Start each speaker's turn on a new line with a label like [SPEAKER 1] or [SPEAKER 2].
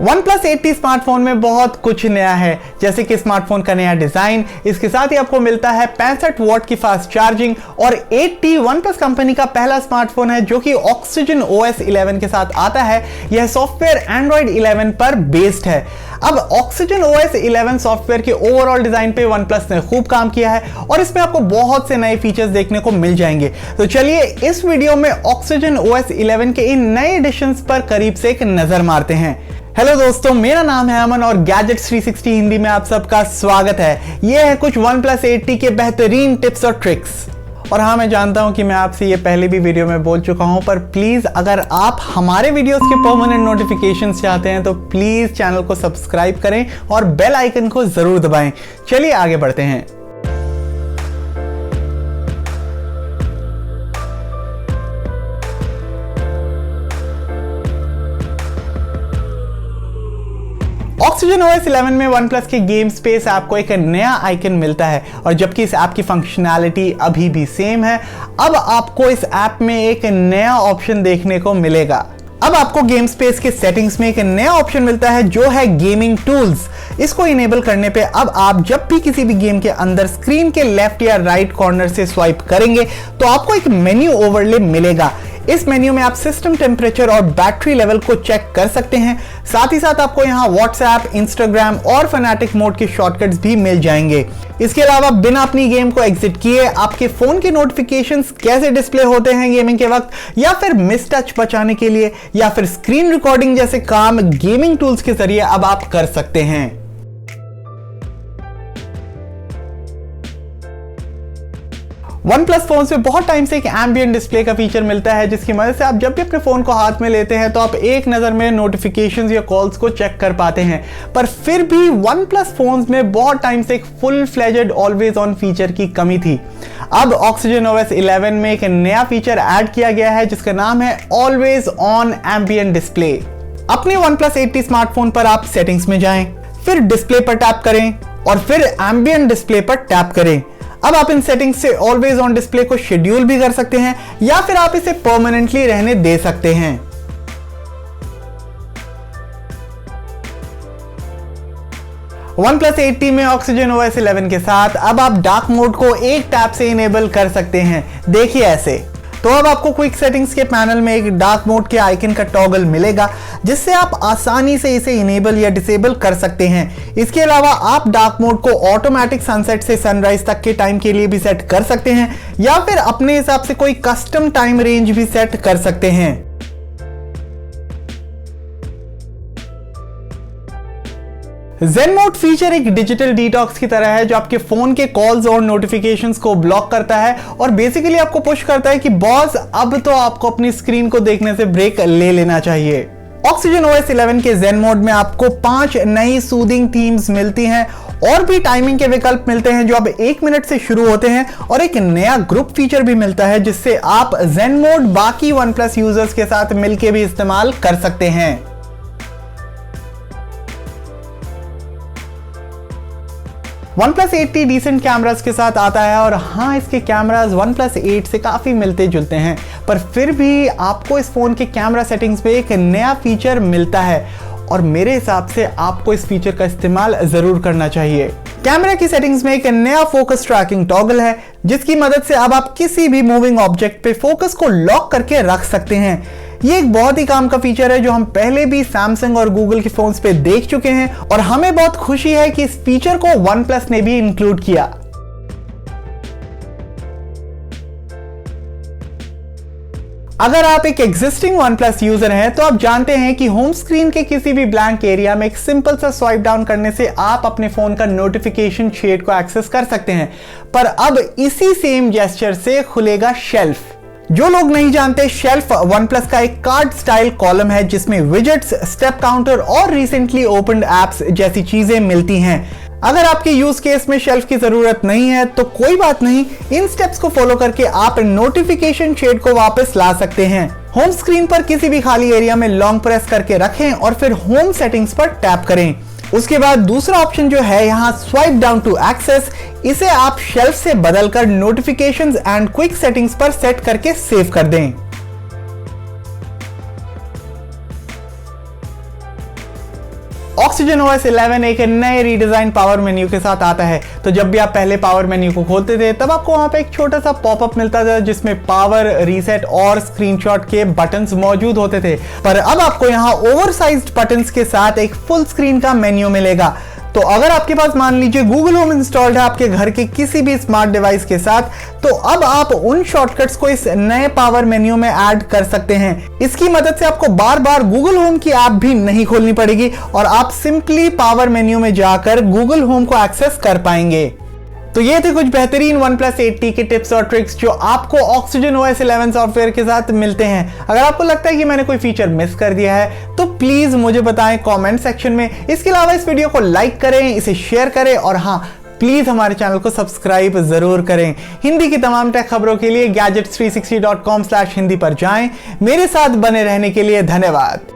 [SPEAKER 1] OnePlus 8T smartphone में बहुत कुछ नया है, जैसे कि स्मार्टफोन का नया डिजाइन। इसके साथ ही आपको मिलता है 65 वॉट की फास्ट चार्जिंग और 8T OnePlus कंपनी का पहला स्मार्टफोन है जो कि Oxygen OS 11 के साथ आता है। यह सॉफ्टवेयर Android 11 पर बेस्ड है। अब Oxygen OS 11 सॉफ्टवेयर के ओवरऑल डिजाइन पे OnePlus ने खूब काम किया है और इसमें आपको बहुत से नए फीचर्स देखने को मिल जाएंगे। तो चलिए इस वीडियो में Oxygen OS 11 के इन नए एडिशंस पर करीब से एक नजर मारते हैं। हेलो दोस्तों, मेरा नाम है अमन और गैजेट्स 360 हिंदी में आप सबका स्वागत है। ये है कुछ OnePlus 8T के बेहतरीन टिप्स और ट्रिक्स। और हाँ, मैं जानता हूं कि मैं आपसे ये पहले भी वीडियो में बोल चुका हूं, पर प्लीज अगर आप हमारे वीडियोस के परमानेंट नोटिफिकेशंस चाहते हैं तो प्लीज चैनल को सब्सक्राइब करें और बेल आइकन को जरूर दबाएं। चलिए आगे बढ़ते हैं। Oxygen OS 11 में OnePlus के गेम स्पेस ऐप को एक नया आइकन मिलता है और जबकि इस ऐप की फंक्शनैलिटी अभी भी सेम है, अब आपको इस ऐप में एक नया ऑप्शन देखने को मिलेगा। अब आपको गेम स्पेस के सेटिंग्स में एक नया ऑप्शन मिलता है जो है गेमिंग टूल्स। इसको इनेबल करने पे अब आप जब भी किसी भी गेम के अंदर स्क्रीन के लेफ्ट या राइट कॉर्नर से स्वाइप करेंगे तो आपको एक मेन्यू ओवरले मिलेगा। इस मेन्यू में आप सिस्टम टेम्परेचर और बैटरी लेवल को चेक कर सकते हैं। साथ ही साथ आपको यहाँ व्हाट्सएप, इंस्टाग्राम और फैनेटिक मोड के शॉर्टकट्स भी मिल जाएंगे। इसके अलावा बिना अपनी गेम को एग्जिट किए आपके फोन के नोटिफिकेशंस कैसे डिस्प्ले होते हैं गेमिंग के वक्त, या फिर मिस टच बचाने के लिए, या फिर स्क्रीन रिकॉर्डिंग जैसे काम गेमिंग टूल्स के जरिए अब आप कर सकते हैं। OnePlus फोन में बहुत टाइम से एक एम्बिएंट डिस्प्ले का फीचर मिलता है जिसकी मदद से आप जब भी अपने फोन को हाथ में लेते हैं तो आप एक नजर में नोटिफिकेशंस या कॉल्स को चेक कर पाते हैं। पर फिर भी OnePlus फोन्स में बहुत टाइम से एक full fledged always on feature की कमी थी। अब Oxygen OS 11 में एक नया फीचर ऐड किया गया है जिसका नाम है ऑलवेज ऑन एम्बिएंट डिस्प्ले। अपने OnePlus 8T स्मार्टफोन पर आप सेटिंग्स में जाएं, फिर डिस्प्ले पर टैप करें और फिर एम्बिएंट डिस्प्ले पर टैप करें। अब आप इन सेटिंग्स से ऑलवेज ऑन डिस्प्ले को शेड्यूल भी कर सकते हैं या फिर आप इसे परमानेंटली रहने दे सकते हैं। OnePlus 8T में Oxygen OS 11 के साथ अब आप डार्क मोड को एक टैप से इनेबल कर सकते हैं। देखिए ऐसे। तो अब आपको क्विक सेटिंग्स के पैनल में एक डार्क मोड के आइकन का टॉगल मिलेगा जिससे आप आसानी से इसे इनेबल या डिसेबल कर सकते हैं। इसके अलावा आप डार्क मोड को ऑटोमेटिक सनसेट से सनराइज तक के टाइम के लिए भी सेट कर सकते हैं या फिर अपने हिसाब से कोई कस्टम टाइम रेंज भी सेट कर सकते हैं। zen मोड फीचर एक डिजिटल डिटॉक्स की तरह है जो आपके फोन के कॉल्स और नोटिफिकेशंस को ब्लॉक करता है और बेसिकली आपको पुश करता है कि बॉस अब तो आपको अपनी स्क्रीन को देखने से ब्रेक ले लेना चाहिए। Oxygen OS 11 के zen मोड में आपको 5 नई सूदिंग थीम्स मिलती हैं और भी टाइमिंग के विकल्प मिलते हैं जो अब 1 मिनट से शुरू होते हैं और एक नया ग्रुप फीचर भी मिलता है जिससे आप zen मोड बाकी OnePlus यूजर्स के साथ मिलकर भी इस्तेमाल कर सकते हैं। OnePlus 8T डिसेंट कैमरास के साथ आता है और हाँ, इसके कैमरास OnePlus 8 से काफ़ी मिलते जुलते हैं, पर फिर भी आपको इस फ़ोन के कैमरा सेटिंग्स में एक नया फीचर मिलता है और मेरे हिसाब से आपको इस फीचर का इस्तेमाल ज़रूर करना चाहिए। कैमरा की सेटिंग्स में एक नया फोकस ट्रैकिंग टॉगल है जिसकी मदद से अब आप किसी भी मूविंग ऑब्जेक्ट पे फोकस को लॉक करके रख सकते हैं। ये एक बहुत ही काम का फीचर है जो हम पहले भी सैमसंग और गूगल के फोन्स पे देख चुके हैं और हमें बहुत खुशी है कि इस फीचर को OnePlus ने भी इंक्लूड किया। अगर आप एक एग्जिस्टिंग OnePlus यूजर हैं तो आप जानते हैं कि होम स्क्रीन के किसी भी ब्लैंक एरिया में एक सिंपल सा स्वाइप डाउन करने से आप अपने फोन का नोटिफिकेशन शेड को एक्सेस कर सकते हैं, पर अब इसी सेम जेस्चर से खुलेगा शेल्फ। जो लोग नहीं जानते, शेल्फ OnePlus का एक कार्ड स्टाइल कॉलम है जिसमें विजेट्स, स्टेप काउंटर और रिसेंटली ओपन्ड एप्स जैसी चीजें मिलती हैं। अगर आपके यूज केस में शेल्फ की जरूरत नहीं है तो कोई बात नहीं, इन स्टेप्स को फॉलो करके आप नोटिफिकेशन शेड को वापस ला सकते हैं। होम स्क्रीन पर किसी भी खाली एरिया में लॉन्ग प्रेस करके रखें और फिर होम सेटिंग्स पर टैप करें। उसके बाद दूसरा ऑप्शन जो है यहाँ स्वाइप डाउन टू एक्सेस, इसे आप शेल्फ से बदलकर नोटिफिकेशंस एंड क्विक सेटिंग्स पर सेट करके सेव कर दें। ऑक्सीजन OS 11 एक नए रीडिजाइन पावर मेन्यू के साथ आता है। तो जब भी आप पहले पावर मेन्यू को खोलते थे तब आपको वहां पे एक छोटा सा पॉपअप मिलता था जिसमें पावर, रीसेट और स्क्रीनशॉट के बटन्स मौजूद होते थे, पर अब आपको यहाँ ओवरसाइज्ड बटन्स के साथ एक फुल स्क्रीन का मेन्यू मिलेगा। तो अगर आपके पास मान लीजिए गूगल होम इंस्टॉल्ड है आपके घर के किसी भी स्मार्ट डिवाइस के साथ, तो अब आप उन शॉर्टकट्स को इस नए पावर मेन्यू में ऐड कर सकते हैं। इसकी मदद से आपको बार बार गूगल होम की ऐप भी नहीं खोलनी पड़ेगी और आप सिंपली पावर मेन्यू में जाकर गूगल होम को एक्सेस कर पाएंगे। तो ये थे कुछ बेहतरीन OnePlus 8T के टिप्स और ट्रिक्स जो आपको ऑक्सीजन OS 11 सॉफ्टवेयर के साथ मिलते हैं। अगर आपको लगता है कि मैंने कोई फीचर मिस कर दिया है तो प्लीज मुझे बताएं कमेंट सेक्शन में। इसके अलावा इस वीडियो को लाइक करें, इसे शेयर करें और हाँ, प्लीज हमारे चैनल को सब्सक्राइब जरूर करें। हिंदी की तमाम टेक खबरों के लिए gadgets360.com/hindi पर जाएं। मेरे साथ बने रहने के लिए धन्यवाद।